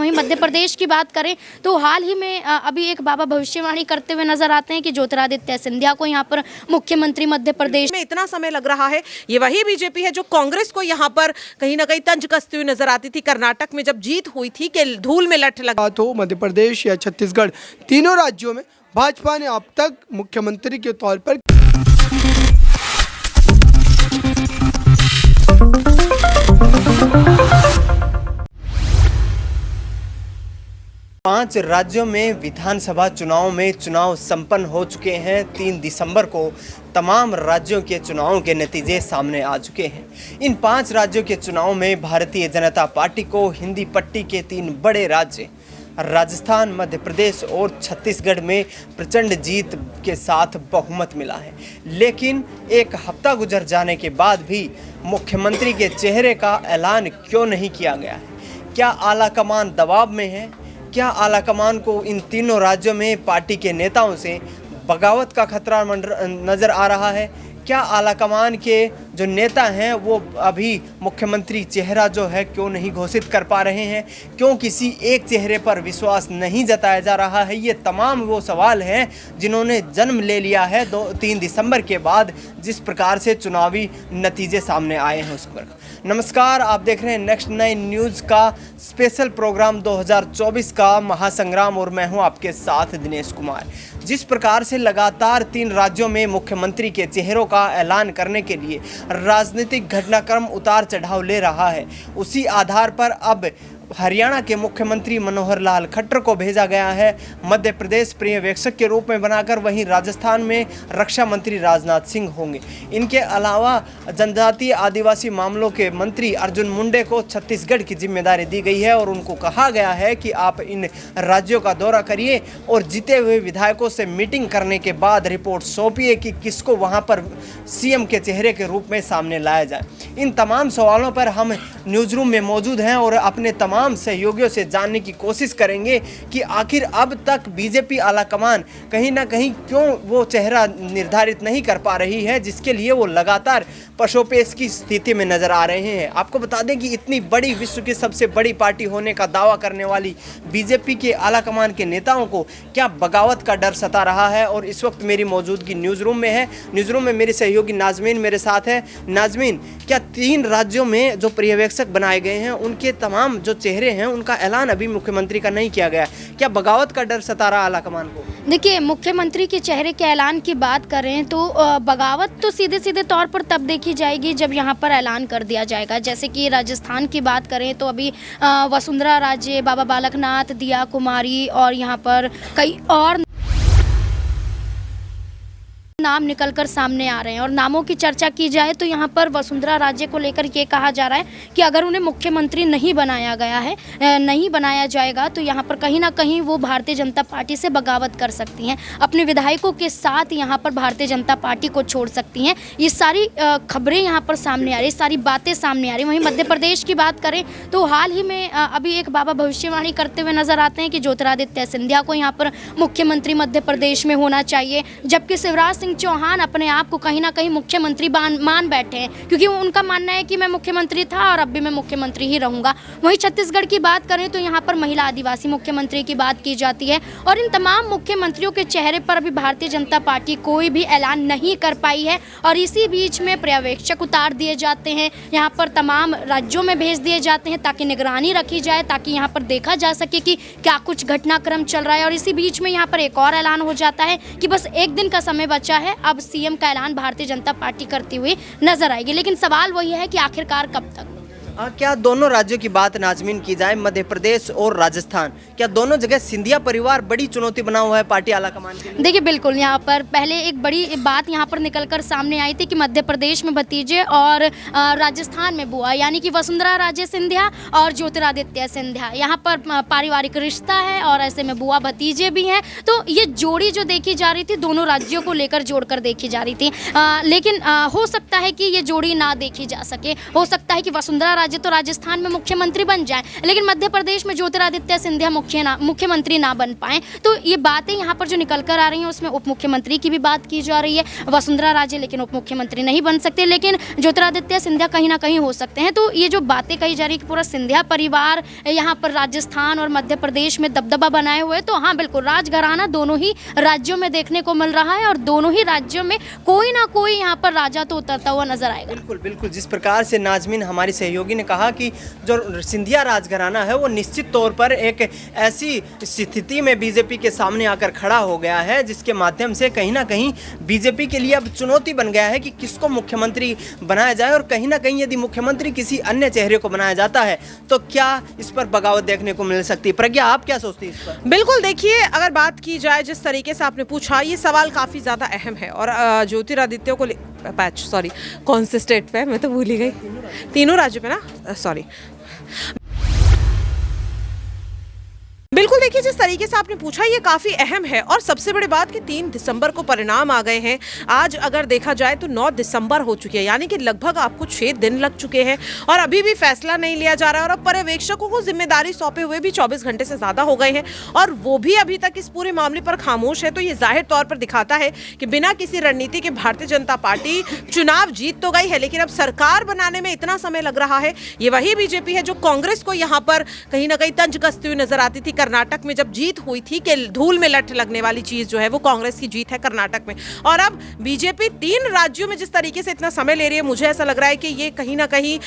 वहीं मध्य प्रदेश की बात करें तो हाल ही में अभी एक बाबा भविष्यवाणी करते हुए नजर आते हैं कि ज्योतिरादित्य सिंधिया को यहाँ पर मुख्यमंत्री मध्य प्रदेश में इतना समय लग रहा है। ये वही बीजेपी है जो कांग्रेस को यहाँ पर कहीं ना कहीं तंज कसती हुई नजर आती थी। कर्नाटक में जब जीत हुई थी कि धूल में लठ लगा तो मध्य प्रदेश या छत्तीसगढ़, तीनों राज्यों में भाजपा ने अब तक मुख्यमंत्री के तौर पर 5 राज्यों में विधानसभा चुनाव में चुनाव संपन्न हो चुके हैं। 3 दिसंबर को तमाम राज्यों के चुनावों के नतीजे सामने आ चुके हैं। इन 5 राज्यों के चुनाव में भारतीय जनता पार्टी को हिंदी पट्टी के 3 बड़े राज्य राजस्थान, मध्य प्रदेश और छत्तीसगढ़ में प्रचंड जीत के साथ बहुमत मिला है। लेकिन एक हफ्ता गुजर जाने के बाद भी मुख्यमंत्री के चेहरे का ऐलान क्यों नहीं किया गया है? क्या आलाकमान दबाव में है? क्या आलाकमान को इन तीनों राज्यों में पार्टी के नेताओं से बगावत का खतरा नज़र आ रहा है? क्या आलाकमान के जो नेता हैं वो अभी मुख्यमंत्री चेहरा जो है क्यों नहीं घोषित कर पा रहे हैं? क्यों किसी एक चेहरे पर विश्वास नहीं जताया जा रहा है? ये तमाम वो सवाल हैं जिन्होंने जन्म ले लिया है 3 दिसंबर के बाद जिस प्रकार से चुनावी नतीजे सामने आए हैं उस पर। नमस्कार, आप देख रहे हैं नेक्स्ट 9 न्यूज़ का स्पेशल प्रोग्राम 2024 का महासंग्राम और मैं हूं आपके साथ दिनेश कुमार। जिस प्रकार से लगातार 3 राज्यों में मुख्यमंत्री के चेहरों का ऐलान करने के लिए राजनीतिक घटनाक्रम उतार चढ़ाव ले रहा है, उसी आधार पर अब हरियाणा के मुख्यमंत्री मनोहर लाल खट्टर को भेजा गया है मध्य प्रदेश पर्यवेक्षक के रूप में बनाकर। वहीं राजस्थान में रक्षा मंत्री राजनाथ सिंह होंगे। इनके अलावा जनजातीय आदिवासी मामलों के मंत्री अर्जुन मुंडे को छत्तीसगढ़ की जिम्मेदारी दी गई है और उनको कहा गया है कि आप इन राज्यों का दौरा करिए और जीते हुए विधायकों से मीटिंग करने के बाद रिपोर्ट सौंपिए कि किसको वहाँ पर सीएम के चेहरे के रूप में सामने लाया जाए। इन तमाम सवालों पर हम न्यूज़ रूम में मौजूद हैं और अपने तमाम सहयोगियों से जानने की कोशिश करेंगे कि आखिर अब तक बीजेपी आलाकमान कहीं ना कहीं क्यों वो चेहरा निर्धारित नहीं कर पा रही है, जिसके लिए वो लगातार पशोपेश की स्थिति में नजर आ रहे हैं। आपको बता दें कि इतनी बड़ी, विश्व की सबसे बड़ी पार्टी होने का दावा करने वाली बीजेपी के आलाकमान के नेताओं को क्या बगावत का डर सता रहा है? और इस वक्त मेरी मौजूदगी न्यूज़ रूम में है। न्यूज़ रूम में मेरे सहयोगी नाजमीन मेरे साथ है। नाजमीन, क्या 3 राज्यों में जो पर्यवेक्षक बनाए गए हैं उनके तमाम जो चेहरे हैं उनका ऐलान अभी मुख्यमंत्री का नहीं किया गया? क्या बगावत का डर सता रहा आलाकमान को? देखिए, मुख्यमंत्री के चेहरे के ऐलान की बात करें तो बगावत तो सीधे सीधे तौर पर तब देखी जाएगी जब यहाँ पर ऐलान कर दिया जाएगा। जैसे कि राजस्थान की बात करें तो अभी वसुंधरा राजे, बाबा बालकनाथ, दिया कुमारी और यहाँ पर कई और नाम निकलकर सामने आ रहे हैं। और नामों की चर्चा की जाए तो यहाँ पर वसुंधरा राजे को लेकर ये कहा जा रहा है कि अगर उन्हें मुख्यमंत्री नहीं बनाया गया है, नहीं बनाया जाएगा तो यहाँ पर कहीं ना कहीं वो भारतीय जनता पार्टी से बगावत कर सकती हैं, अपने विधायकों के साथ यहाँ पर भारतीय जनता पार्टी को छोड़ सकती हैं। ये सारी खबरें यहाँ पर सामने आ रही, सारी बातें सामने आ रही। वहीं मध्य प्रदेश की बात करें तो हाल ही में अभी एक बाबा भविष्यवाणी करते हुए नजर आते हैं कि ज्योतिरादित्य सिंधिया को यहाँ पर मुख्यमंत्री मध्य प्रदेश में होना चाहिए, जबकि शिवराज सिंह चौहान अपने आप को कहीं ना कहीं मुख्यमंत्री मान बैठे हैं, क्योंकि उनका मानना है कि मैं मुख्यमंत्री था और अब भी मैं मुख्यमंत्री ही रहूंगा। वहीं छत्तीसगढ़ की बात करें तो यहाँ पर महिला आदिवासी मुख्यमंत्री की बात की जाती है और इन तमाम मुख्यमंत्रियों के चेहरे पर अभी भारतीय जनता पार्टी कोई भी ऐलान नहीं कर पाई है। और इसी बीच में पर्यवेक्षक उतार दिए जाते हैं, यहाँ पर तमाम राज्यों में भेज दिए जाते हैं ताकि निगरानी रखी जाए, ताकि यहाँ पर देखा जा सके कि क्या कुछ घटनाक्रम चल रहा है। और इसी बीच में यहाँ पर एक और ऐलान हो जाता है कि बस 1 दिन का समय बचा है, अब सीएम का ऐलान भारतीय जनता पार्टी करती हुई नजर आएगी। लेकिन सवाल वही है कि आखिरकार कब तक? क्या दोनों राज्यों की बात नाजमीन की जाए, मध्य प्रदेश और राजस्थान, क्या दोनों जगह सिंधिया परिवार बड़ी चुनौती बना हुआ है पार्टी आलाकमान के लिए? देखिए, बिल्कुल, यहाँ पर पहले एक बड़ी बात यहाँ पर निकलकर सामने आई थी कि मध्य प्रदेश में भतीजे और राजस्थान में बुआ, यानी कि वसुंधरा राजे सिंधिया और ज्योतिरादित्य सिंधिया, यहाँ पर पारिवारिक रिश्ता है और ऐसे में बुआ भतीजे भी हैं। तो ये जोड़ी जो देखी जा रही थी दोनों राज्यों को लेकर जोड़कर देखी जा रही थी, लेकिन हो सकता है कि ये जोड़ी ना देखी जा सके। हो सकता है कि वसुंधरा राज्य तो राजस्थान में मुख्यमंत्री बन जाए, लेकिन मध्य प्रदेश में ज्योतिरादित्य सिंधिया मुख्यमंत्री ना बन पाए। तो ये बातें यहाँ पर जो निकल कर आ रही हैं उसमें उप मुख्यमंत्री की भी बात की जा रही है। वसुंधरा राजे लेकिन उप मुख्यमंत्री नहीं बन सकते, लेकिन ज्योतिरादित्य सिंधिया कहीं ना कहीं हो सकते हैं। तो ये जो बातें कही जा रही है कि पूरा सिंधिया परिवार यहाँ पर राजस्थान और मध्य प्रदेश में दबदबा बनाए हुए, तो हाँ बिल्कुल राजघराना दोनों ही राज्यों में देखने को मिल रहा है और दोनों ही राज्यों में कोई ना कोई यहाँ पर राजा तो उतरता हुआ नजर आएगा। बिल्कुल बिल्कुल, जिस प्रकार से नाजमीन हमारी सहयोगी ने कहा कि जो सिंधिया राजघराना है वो निश्चित तौर पर एक ऐसी स्थिति में बीजेपी के सामने आकर खड़ा हो गया है जिसके माध्यम से कहीं ना कहीं बीजेपी के लिए अब चुनौती बन गया है कि किसको मुख्यमंत्री बनाया जाए, और कहीं ना कहीं यदि मुख्यमंत्री किसी अन्य चेहरे को बनाया जाता है तो क्या इस पर बगावत देखने को मिल सकती है। प्रज्ञा, आप क्या सोचती है इस पर? बिल्कुल, देखिए अगर बात की जाए जिस तरीके से आपने पूछा, ये सवाल काफ़ी ज़्यादा अहम है और ज्योतिरादित्य को सॉरी कौन से स्टेट पे, मैं तो भूल ही गई, तीनों राज्यों पे ना, सॉरी। बिल्कुल, देखिए जिस तरीके से आपने पूछा ये काफ़ी अहम है और सबसे बड़ी बात कि 3 दिसंबर को परिणाम आ गए हैं। आज अगर देखा जाए तो 9 दिसंबर हो चुकी है, यानी कि लगभग आपको 6 दिन लग चुके हैं और अभी भी फैसला नहीं लिया जा रहा है और अब पर्यवेक्षकों को जिम्मेदारी सौंपे हुए भी 24 घंटे से ज़्यादा हो गए हैं और वो भी अभी तक इस पूरे मामले पर खामोश है। तो ये जाहिर तौर पर दिखाता है कि बिना किसी रणनीति के भारतीय जनता पार्टी चुनाव जीत तो गई है, लेकिन अब सरकार बनाने में इतना समय लग रहा है। ये वही बीजेपी है जो कांग्रेस को यहाँ पर कहीं ना कहीं तंज कसती हुई नजर आती थी। कर्नाटक में जब जीत हुई थी कि धूल में लठ लगने वाली चीज जो है वो कांग्रेस की जीत है कर्नाटक में, और अब बीजेपी 3 राज्यों में जिस तरीके से इतना समय ले रही है, मुझे ऐसा लग रहा है कि ये कहीं ना कहीं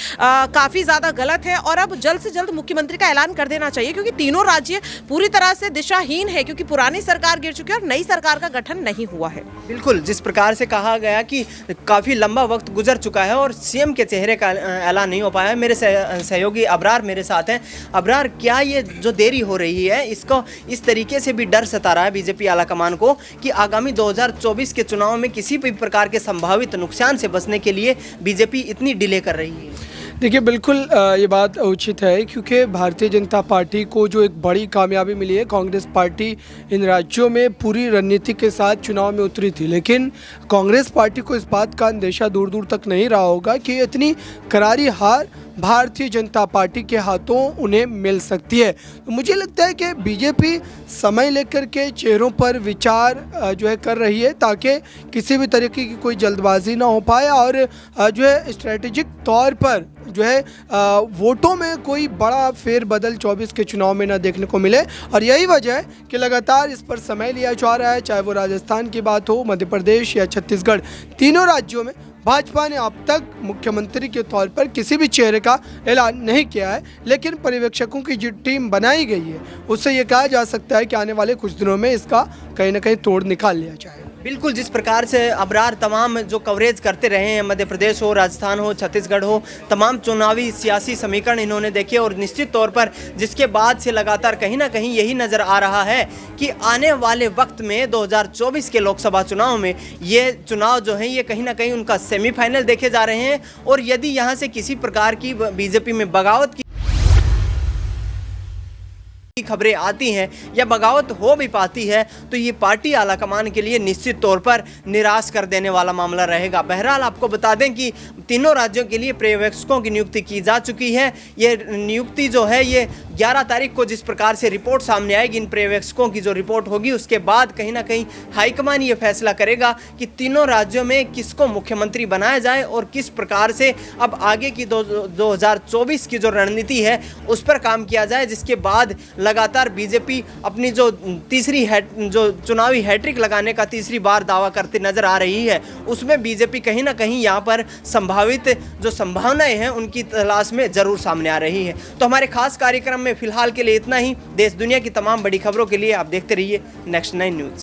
काफी ज्यादा गलत है और अब जल्द से जल्द मुख्यमंत्री का ऐलान कर देना चाहिए, क्योंकि तीनों राज्य पूरी तरह से दिशाहीन है, क्योंकि पुरानी सरकार गिर चुकी है और नई सरकार का गठन नहीं हुआ है। बिल्कुल, जिस प्रकार से कहा गया कि काफ़ी लंबा वक्त गुजर चुका है और सीएम के चेहरे का ऐलान नहीं हो पाया है। मेरे सहयोगी अबरार मेरे साथ हैं। अबरार, क्या ये जो देरी हो रही है इसको इस तरीके से भी डर सता रहा है बीजेपी आलाकमान को कि आगामी 2024 के चुनाव में किसी भी प्रकार के संभावित नुकसान से बचने के लिए बीजेपी इतनी डिले कर रही है? देखिए बिल्कुल ये बात उचित है, क्योंकि भारतीय जनता पार्टी को जो एक बड़ी कामयाबी मिली है, कांग्रेस पार्टी इन राज्यों में पूरी रणनीति के साथ चुनाव में उतरी थी, लेकिन कांग्रेस पार्टी को इस बात का अंदेशा दूर दूर तक नहीं रहा होगा कि इतनी करारी हार भारतीय जनता पार्टी के हाथों उन्हें मिल सकती है। तो मुझे लगता है कि बीजेपी समय लेकर के चेहरों पर विचार जो है कर रही है, ताकि किसी भी तरीके की कोई जल्दबाजी ना हो पाए और जो है स्ट्रेटेजिक तौर पर जो है वोटों में कोई बड़ा फेरबदल 24 के चुनाव में ना देखने को मिले। और यही वजह है कि लगातार इस पर समय लिया जा रहा है, चाहे वो राजस्थान की बात हो, मध्य प्रदेश या छत्तीसगढ़। तीनों राज्यों में भाजपा ने अब तक मुख्यमंत्री के तौर पर किसी भी चेहरे का ऐलान नहीं किया है, लेकिन पर्यवेक्षकों की जो टीम बनाई गई है उससे ये कहा जा सकता है कि आने वाले कुछ दिनों में इसका कहीं ना कहीं तोड़ निकाल लिया जाए। बिल्कुल, जिस प्रकार से अबरार तमाम जो कवरेज करते रहे हैं, मध्य प्रदेश हो, राजस्थान हो, छत्तीसगढ़ हो, तमाम चुनावी सियासी समीकरण इन्होंने देखे और निश्चित तौर पर जिसके बाद से लगातार कहीं ना कहीं यही नज़र आ रहा है कि आने वाले वक्त में 2024 के लोकसभा चुनाव में ये चुनाव जो है ये कहीं ना कहीं उनका सेमीफाइनल देखे जा रहे हैं। और यदि यहाँ से किसी प्रकार की बीजेपी में बगावत की खबरें आती हैं या बगावत हो भी पाती है तो ये पार्टी आलाकमान के लिए निश्चित तौर पर निराश कर देने वाला मामला रहेगा। बहरहाल आपको बता दें कि तीनों राज्यों के लिए पर्यवेक्षकों की नियुक्ति की जा चुकी है। ये नियुक्ति जो है ये 11 तारीख को जिस प्रकार से रिपोर्ट सामने आएगी, इन पर्यवेक्षकों की जो रिपोर्ट होगी उसके बाद कहीं ना कहीं हाईकमान ये फैसला करेगा कि तीनों राज्यों में किसको मुख्यमंत्री बनाया जाए और किस प्रकार से अब आगे की 2024 की जो रणनीति है उस पर काम किया जाए, जिसके बाद लगातार बीजेपी अपनी जो तीसरी जो चुनावी हैट्रिक लगाने का तीसरी बार दावा करते नजर आ रही है, उसमें बीजेपी कहीं ना कहीं यहाँ पर संभावित जो संभावनाएं हैं उनकी तलाश में जरूर सामने आ रही है। तो हमारे खास कार्यक्रम में फिलहाल के लिए इतना ही। देश दुनिया की तमाम बड़ी खबरों के लिए आप देखते रहिए नेक्स्ट 9 न्यूज़।